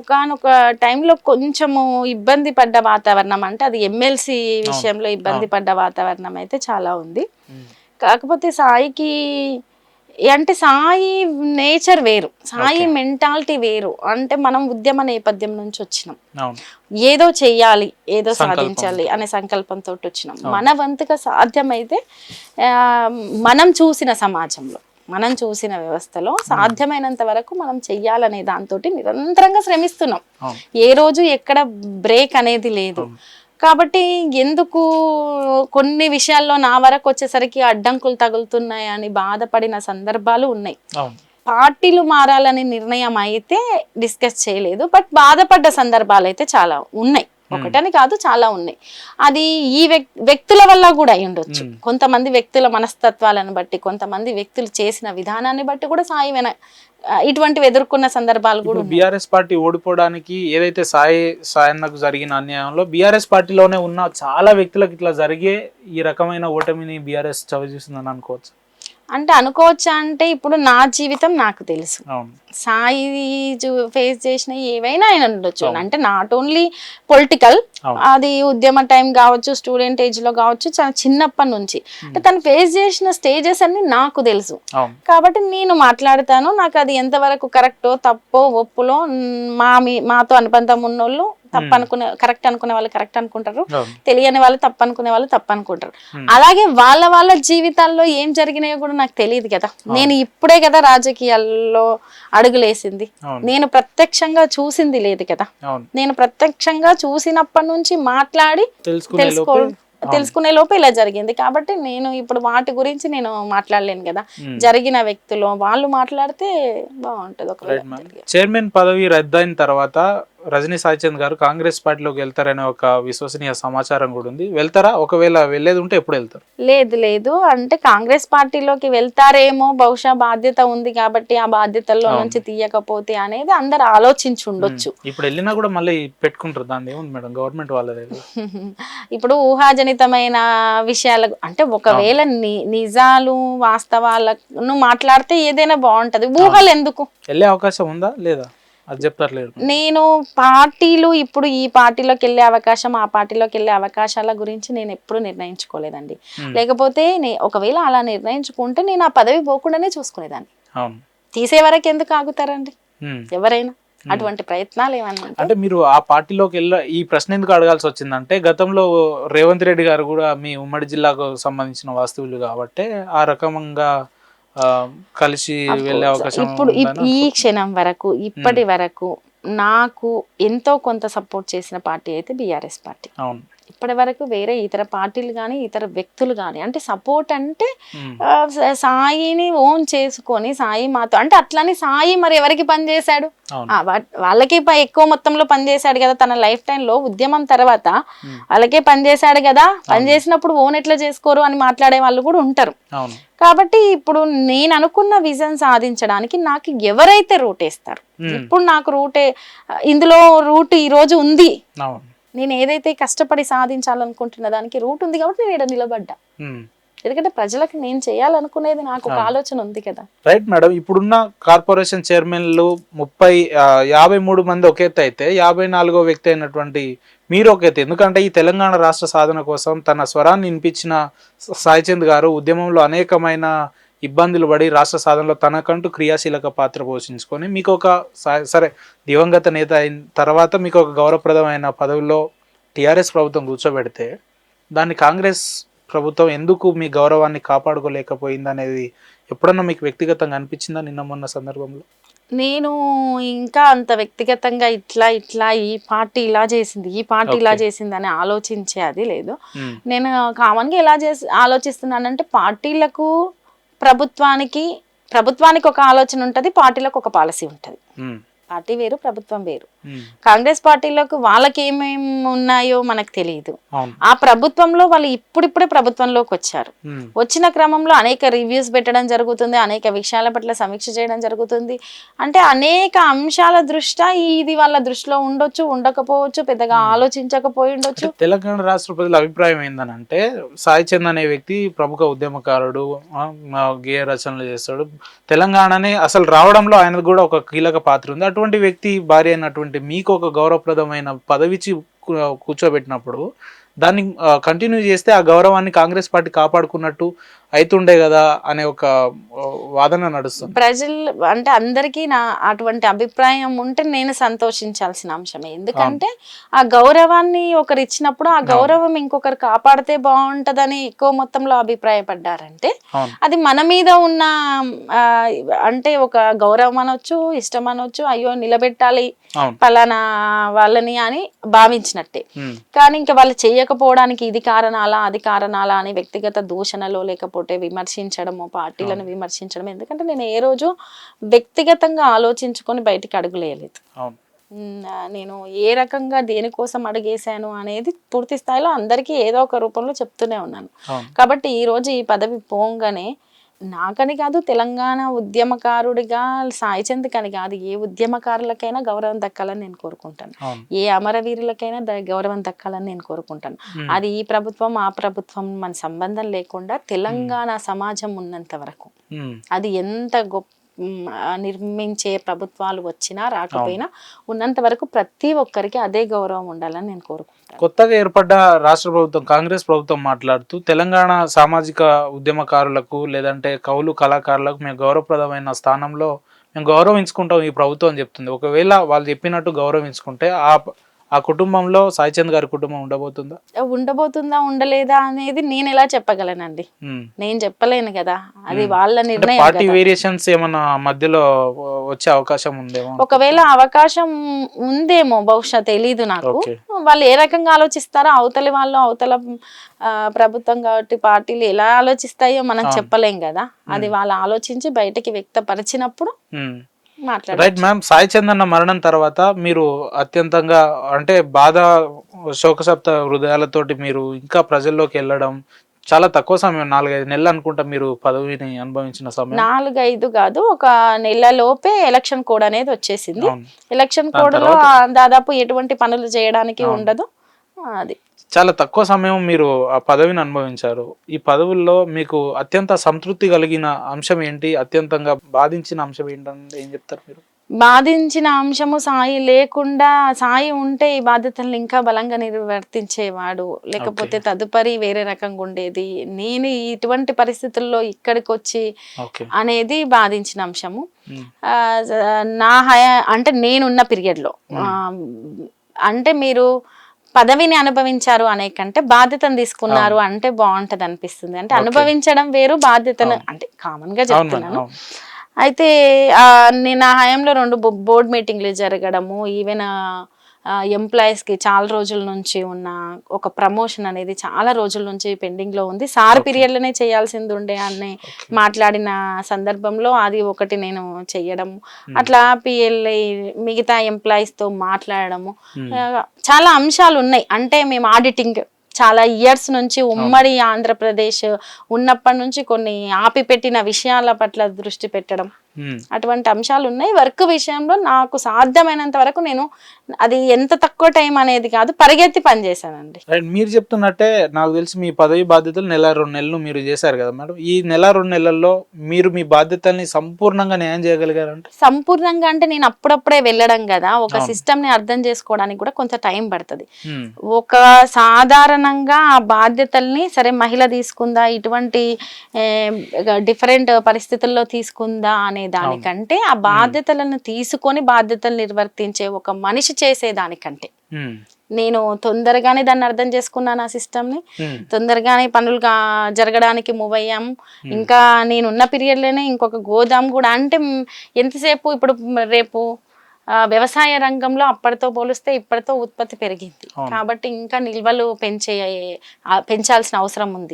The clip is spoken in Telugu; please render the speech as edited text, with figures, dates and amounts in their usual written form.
ఒకానొక టైంలో కొంచెము ఇబ్బంది పడ్డ వాతావరణం, అంటే అది ఎమ్మెల్సీ విషయంలో ఇబ్బంది పడ్డ వాతావరణం అయితే చాలా ఉంది. కాకపోతే సాయికి అంటే సాయి నేచర్ వేరు, సాయి మెంటాలిటీ వేరు. అంటే మనం ఉద్యమ నేపథ్యం నుంచి వచ్చినాం, ఏదో చెయ్యాలి, ఏదో సాధించాలి అనే సంకల్పంతో వచ్చినాం. మన వంతుగా సాధ్యమైతే మనం చూసిన సమాజంలో, మనం చూసిన వ్యవస్థలో సాధ్యమైనంత వరకు మనం చెయ్యాలనే దాంతో నిరంతరంగా శ్రమిస్తున్నాం. ఏ రోజు ఎక్కడ బ్రేక్ అనేది లేదు. కాబట్టి ఎందుకు కొన్ని విషయాల్లో నా వరకు వచ్చేసరికి అడ్డంకులు తగులుతున్నాయి అని బాధపడిన సందర్భాలు ఉన్నాయి. పార్టీలు మారాలని నిర్ణయం అయితే డిస్కస్ చేయలేదు, బట్ బాధపడ్డ సందర్భాలు అయితే చాలా ఉన్నాయి. ఒకటని కాదు, చాలా ఉన్నాయి. అది ఈ వ్యక్తుల వల్ల కూడా అయి ఉండొచ్చు. కొంతమంది వ్యక్తుల మనస్తత్వాలను బట్టి, కొంతమంది వ్యక్తులు చేసిన విధానాన్ని బట్టి కూడా సాయి ఇటువంటివి ఎదుర్కొన్న సందర్భాలు కూడా. బీఆర్ఎస్ పార్టీ ఓడిపోవడానికి ఏదైతే సాయన్నకు జరిగిన అన్యాయంలో బీఆర్ఎస్ పార్టీలోనే ఉన్న చాలా వ్యక్తులకు ఇట్లా జరిగే ఈ రకమైన ఓటమిని బీఆర్ఎస్ చవిచూసిందని అనుకోవచ్చు. అంటే అనుకోవచ్చా అంటే, ఇప్పుడు నా జీవితం నాకు తెలుసు, సాయి ఫేస్ చేసిన ఏవైనా ఆయన ఉండొచ్చు. అంటే నాట్ ఓన్లీ పొలిటికల్, అది ఉద్యమ టైం కావచ్చు, స్టూడెంట్ ఏజ్ లో కావచ్చు, చాలా చిన్నప్పటి నుంచి అంటే తను ఫేస్ చేసిన స్టేజెస్ అన్ని నాకు తెలుసు. కాబట్టి నేను మాట్లాడతాను. నాకు అది ఎంతవరకు కరెక్టో తప్పో ఒప్పులో మాతో అనుబంధం ఉన్నోళ్ళు తప్పు అనుకునే, కరెక్ట్ అనుకునే వాళ్ళు కరెక్ట్ అనుకుంటారు, తెలియని వాళ్ళు తప్పు అనుకునే వాళ్ళు తప్పు అనుకుంటారు. అలాగే వాళ్ళ జీవితాల్లో ఏం జరిగినాయో కూడా నాకు తెలియదు కదా. నేను ఇప్పుడే కదా రాజకీయాల్లో అడుగులేసింది, నేను ప్రత్యక్షంగా చూసింది లేదు కదా. నేను ప్రత్యక్షంగా చూసినప్పటి నుంచి మాట్లాడి తెలుసుకునే లోపు ఇలా జరిగింది. కాబట్టి నేను ఇప్పుడు వాటి గురించి నేను మాట్లాడలేను కదా. జరిగిన వ్యక్తులు వాళ్ళు మాట్లాడితే బాగుంటది. చైర్మన్ పదవి రద్దయిన తర్వాత రజనీ సాయిచంద్ గారు కాంగ్రెస్ పార్టీలోకి వెళ్తారనే ఒక విశ్వసనీయ సమాచారం కూడా ఉంది. వెళ్తారా? ఒకవేళ వెళ్ళేది ఉంటే ఎప్పుడు వెళ్తారు? లేదు అంటే కాంగ్రెస్ పార్టీలోకి వెళ్తారేమో, బహుశా బాధ్యత ఉంది కాబట్టి ఆ బాధ్యతల్లో నుంచి తీయకపోతే అనేది అందరు ఆలోచించి ఉండొచ్చు. ఇప్పుడు వెళ్ళినా కూడా మళ్ళీ పెట్టుకుంటారు, దాన్ని ఏముంది మేడం, గవర్నమెంట్ వాళ్ళదే. ఇప్పుడు ఊహాజనితమైన విషయాలకు అంటే ఒకవేళ నిజాలు వాస్తవాలను మాట్లాడితే ఏదైనా బాగుంటది. ఊహలు ఎందుకు? వెళ్ళే అవకాశం ఉందా లేదా అది చెప్తారు. నేను పార్టీలు ఇప్పుడు ఈ పార్టీలోకి వెళ్ళే అవకాశం, ఆ పార్టీలోకి వెళ్ళే అవకాశాల గురించి నేను ఎప్పుడు నిర్ణయించుకోలేదండి. లేకపోతే ఒకవేళ అలా నిర్ణయించుకుంటే నేను ఆ పదవి పోకుండానే చూసుకునేదాన్ని. తీసే వరకు ఎందుకు ఆగుతారండి ఎవరైనా? అటువంటి ప్రయత్నాలు ఏమన్నా అంటే మీరు ఆ పార్టీలోకి ఈ ప్రశ్న ఎందుకు అడగాల్సి వచ్చిందంటే, గతంలో రేవంత్ రెడ్డి గారు కూడా మీ ఉమ్మడి జిల్లాకు సంబంధించిన వాస్తవులు కాబట్టి ఆ రకంగా కలిసి వెళ్ళే అవకాశం. ఇప్పుడు ఈ క్షణం వరకు, ఇప్పటి వరకు నాకు ఎంతో కొంత సపోర్ట్ చేసిన పార్టీ అయితే బీఆర్ఎస్ పార్టీ. ఇప్పటి వరకు వేరే ఇతర పార్టీలు కానీ ఇతర వ్యక్తులు కానీ, అంటే సపోర్ట్ అంటే సాయిని ఓన్ చేసుకొని సాయి మాతో అంటే అట్లని సాయి మరి ఎవరికి పనిచేశాడు? వాళ్ళకి ఎక్కువ మొత్తంలో పనిచేశాడు కదా తన లైఫ్ టైంలో. ఉద్యమం తర్వాత వాళ్ళకే పనిచేశాడు కదా, పనిచేసినప్పుడు ఓన్ ఎట్లా చేసుకోరు అని మాట్లాడే వాళ్ళు కూడా ఉంటారు. కాబట్టి ఇప్పుడు నేను అనుకున్న విజన్ సాధించడానికి నాకు ఎవరైతే రూట్ వేస్తారు, ఇప్పుడు నాకు రూటే ఇందులో రూట్ ఈ రోజు ఉంది. నేను ఏదైతే కష్టపడి సాధించాలనుకుంటున్న దానికి రూట్ ఉంది కాబట్టి నేను ఇక్కడ నిలబడ్డా. ఎందుకంటే ప్రజలకు నేను చేయాలనుకునేది నాకు ఒక ఆలోచన ఉంది కదా. రైట్ మేడం, ఇప్పుడున్న కార్పొరేషన్ చైర్మన్లు 53 మంది ఒక ఎత్తు అయితే 54వ వ్యక్తి అయినటువంటి మీరు ఒక ఎత్తు. ఎందుకంటే ఈ తెలంగాణ రాష్ట్ర సాధన కోసం తన స్వరాన్ని వినిపించిన సాయిచంద్ గారు ఉద్యమంలో అనేకమైన ఇబ్బందులు పడి రాష్ట్ర సాధనలో తనకంటూ క్రియాశీలక పాత్ర పోషించుకొని మీకు ఒక సరే దివంగత నేత అయిన తర్వాత మీకు ఒక గౌరవప్రదమైన పదవిలో టీఆర్ఎస్ ప్రభుత్వం కూర్చోబెడితే దాన్ని కాంగ్రెస్ ప్రభుత్వం ఎందుకు మీ గౌరవాన్ని కాపాడుకోలేకపోయింది అనేది ఎప్పుడన్నా మీకు వ్యక్తిగతంగా అనిపించిందా నిన్న మొన్న సందర్భంలో? నేను ఇంకా అంత వ్యక్తిగతంగా ఇట్లా ఈ పార్టీ ఇలా చేసింది, ఈ పార్టీ ఇలా చేసింది అని ఆలోచించే అది లేదు. నేను కామన్గా ఎలా ఆలోచిస్తున్నానంటే, పార్టీలకు ప్రభుత్వానికి ఒక ఆలోచన ఉంటుంది, పార్టీలకు ఒక పాలసీ ఉంటుంది. పార్టీ వేరు, ప్రభుత్వం వేరు. కాంగ్రెస్ పార్టీలకు వాళ్ళకి ఏమేమి ఉన్నాయో మనకు తెలియదు. ఆ ప్రభుత్వంలో వాళ్ళు ఇప్పుడిప్పుడే ప్రభుత్వంలోకి వచ్చారు. వచ్చిన క్రమంలో అనేక రివ్యూస్ పెట్టడం జరుగుతుంది, అనేక విషయాల పట్ల సమీక్ష చేయడం జరుగుతుంది. అంటే అనేక అంశాల దృష్ట్యా ఇది వాళ్ళ దృష్టిలో ఉండొచ్చు, ఉండకపోవచ్చు, పెద్దగా ఆలోచించకపోయి ఉండొచ్చు. తెలంగాణ రాష్ట్ర ప్రజల అభిప్రాయం ఏంటంటే, సాయిచంద్ అనే వ్యక్తి ప్రముఖ ఉద్యమకారుడు, గేయ రచనలు చేస్తాడు, తెలంగాణని అసలు రావడంలో ఆయనకు కూడా ఒక కీలక పాత్ర ఉంది. అటువంటి వ్యక్తి భార్య అయినటువంటి అంటే మీకు ఒక గౌరవప్రదమైన పదవిచ్చి కూర్చోబెట్టినప్పుడు దాన్ని కంటిన్యూ చేస్తే ఆ గౌరవాన్ని కాంగ్రెస్ పార్టీ కాపాడుకున్నట్టు అయితుండే కదా అనే ఒక వాదన నడుస్తుంది. ప్రజలు అంటే అందరికీ నా అటువంటి అభిప్రాయం ఉంటే నేను సంతోషించాల్సిన అంశమే. ఎందుకంటే ఆ గౌరవాన్ని ఒకరు ఇచ్చినప్పుడు ఆ గౌరవం ఇంకొకరు కాపాడితే బాగుంటదని ఎక్కువ మొత్తంలో అభిప్రాయపడ్డారంటే అది మన మీద ఉన్న అంటే ఒక గౌరవం అనొచ్చు, ఇష్టం అనొచ్చు, అయ్యో నిలబెట్టాలి పలానా వాళ్ళని అని భావించినట్టే. కానీ ఇంకా వాళ్ళు చేయకపోవడానికి ఇది కారణాలా అది కారణాలా అని వ్యక్తిగత దూషణలో లేకపోతే విమర్శించడము, పార్టీలను విమర్శించడం. ఎందుకంటే నేను ఏ రోజు వ్యక్తిగతంగా ఆలోచించుకొని బయటికి అడుగులేయలేదు. నేను ఏ రకంగా దేనికోసం అడుగేశాను అనేది పూర్తి స్థాయిలో అందరికీ ఏదో ఒక రూపంలో చెప్తూనే ఉన్నాను. కాబట్టి ఈ రోజు ఈ పదవి పోంగానే నాకని కాదు, తెలంగాణ ఉద్యమకారుడిగా సాయి చంద్కి అని కాదు, ఏ ఉద్యమకారులకైనా గౌరవం దక్కాలని నేను కోరుకుంటాను. ఏ అమరవీరులకైనా గౌరవం దక్కాలని నేను కోరుకుంటాను. అది ఈ ప్రభుత్వం ఆ ప్రభుత్వం మన సంబంధం లేకుండా తెలంగాణ సమాజం ఉన్నంత వరకు, అది ఎంత గొప్ప నిర్మించే ప్రభుత్వాలు వచ్చినా రాకపోయినా ఉన్నంత వరకు ప్రతి ఒక్కరికి అదే గౌరవం ఉండాలని నేను కోరుకుంటాను. కొత్తగా ఏర్పడ్డ రాష్ట్ర ప్రభుత్వం కాంగ్రెస్ ప్రభుత్వం మాట్లాడుతూ తెలంగాణ సామాజిక ఉద్యమకారులకు లేదంటే కవులు కళాకారులకు మేము గౌరవప్రదమైన స్థానంలో మేము గౌరవించుకుంటాం ఈ ప్రభుత్వం అని చెప్తుంది. ఒకవేళ వాళ్ళు చెప్పినట్టు గౌరవించుకుంటే ఆ కుటుంబంలో సాయి చంద్ గారి కుటుంబం ఉండబోతుందా ఉండలేదా అనేది నేను ఎలా చెప్పగలనండి? నేను చెప్పలేను కదా, అది వాళ్ళ నిర్ణయం. పార్టీ వేరియేషన్స్ ఏమన్నా మధ్యలో వచ్చే అవకాశం ఉందేమో? ఒకవేళ అవకాశం ఉందేమో, బహుశా తెలీదు నాకు. వాళ్ళు ఏ రకంగా ఆలోచిస్తారో, అవతలి వాళ్ళు అవతల ప్రభుత్వం కాబట్టి పార్టీలు ఎలా ఆలోచిస్తాయో మనం చెప్పలేం కదా. అది వాళ్ళు ఆలోచించి బయటకి వ్యక్తపరిచినప్పుడు రైట్ మ్యామ్. సాయి చంద్ అన్న మరణం తర్వాత మీరు అత్యంతంగా అంటే బాధ శోకసప్త హృదయాలతోటి మీరు ఇంకా ప్రజల్లోకి వెళ్ళడం చాలా తక్కువ సమయం, 4-5 నెలలు అనుకుంటా మీరు పదవిని అనుభవించిన సమయం. 4-5 కాదు, ఒక నెల లోపే ఎలక్షన్ కోడ్ అనేది వచ్చేసింది. ఎలక్షన్ కోడ్ లో దాదాపు ఎటువంటి పనులు చేయడానికి ఉండదు. అది చాలా తక్కువ సమయం మీరు ఆ పదవిని అనుభవించారు. ఈ పదవుల్లో మీకు అత్యంత సంతృప్తి కలిగిన అంశం ఏంటి? అత్యంతంగా బాధించిన అంశం ఏంటంటే ఏం చెప్తారు మీరు? బాధించిన అంశము సాయి లేకుండా, సాయి ఉంటే ఈ బాధ్యతలను ఇంకా బలంగా నిర్వర్తించేవాడు, లేకపోతే తదుపరి వేరే రకంగా ఉండేది, నేను ఇటువంటి పరిస్థితుల్లో ఇక్కడికి వచ్చి అనేది బాధించిన అంశము. నా అంటే నేనున్న పీరియడ్ లో అంటే మీరు పదవిని అనుభవించారు అనే కంటే బాధ్యతను తీసుకున్నారు అంటే బాగుంటది అనిపిస్తుంది. అంటే అనుభవించడం వేరు, బాధ్యతను అంటే కామన్ గా చెప్తున్నాను. అయితే నా హయాంలో 2 బోర్డ్ మీటింగ్లు జరగడము, ఈవెన్ ఎంప్లాయీస్ కి చాలా రోజుల నుంచి ఉన్న ఒక ప్రమోషన్ అనేది చాలా రోజుల నుంచి పెండింగ్ లో ఉంది. సార్ పీరియడ్ లోనే చేయాల్సింది ఉండే అని మాట్లాడిన సందర్భంలో అది ఒకటి నేను చెయ్యడము, అట్లా పిఎల్ఐ మిగతా ఎంప్లాయీస్ తో మాట్లాడడము, చాలా అంశాలు ఉన్నాయి. అంటే మేము ఆడిటింగ్ చాలా ఇయర్స్ నుంచి ఉమ్మడి ఆంధ్రప్రదేశ్ ఉన్నప్పటి నుంచి కొన్ని ఆపిపెట్టిన విషయాల పట్ల దృష్టి పెట్టడం, అటువంటి అంశాలు ఉన్నాయి. వర్క్ విషయంలో నాకు సాధ్యమైనంత వరకు నేను అది ఎంత తక్కువ టైం అనేది కాదు, పరిగెత్తి పనిచేశానండి. మీరు చెప్తున్నట్టే నాకు తెలిసి మీ పదవి బాధ్యతలు 1-2 నెలలు మీరు చేశారు కదా మేడం. ఈ 1-2 నెలల్లో మీరు మీ బాధ్యతల్ని సంపూర్ణంగా న్యాయం చేయగలిగారంటే? సంపూర్ణంగా అంటే నేను అప్పుడప్పుడే వెళ్ళడం కదా, ఒక సిస్టమ్ ని అర్థం చేసుకోవడానికి కూడా కొంత టైం పడుతుంది. ఒక సాధారణంగా ఆ బాధ్యతల్ని సరే మహిళ తీసుకుందా, ఇటువంటి డిఫరెంట్ పరిస్థితుల్లో తీసుకుందా అనే దానికంటే ఆ బాధ్యతలను తీసుకొని బాధ్యతలు నిర్వర్తించే ఒక మనిషి చేసేదానికంటే నేను తొందరగానే దాన్ని అర్థం చేసుకున్నాను. ఆ సిస్టమ్ ని తొందరగానే పనులు జరగడానికి మూవ్ అయ్యాము. ఇంకా నేనున్న పీరియడ్ లోనే ఇంకొక గోదాం కూడా, అంటే ఎంతసేపు ఇప్పుడు రేపు వ్యవసాయ రంగంలో అప్పటితో పోలిస్తే ఇప్పటితో ఉత్పత్తి పెరిగింది కాబట్టి ఇంకా నిల్వలు పెంచాల్సిన అవసరం ఉంది.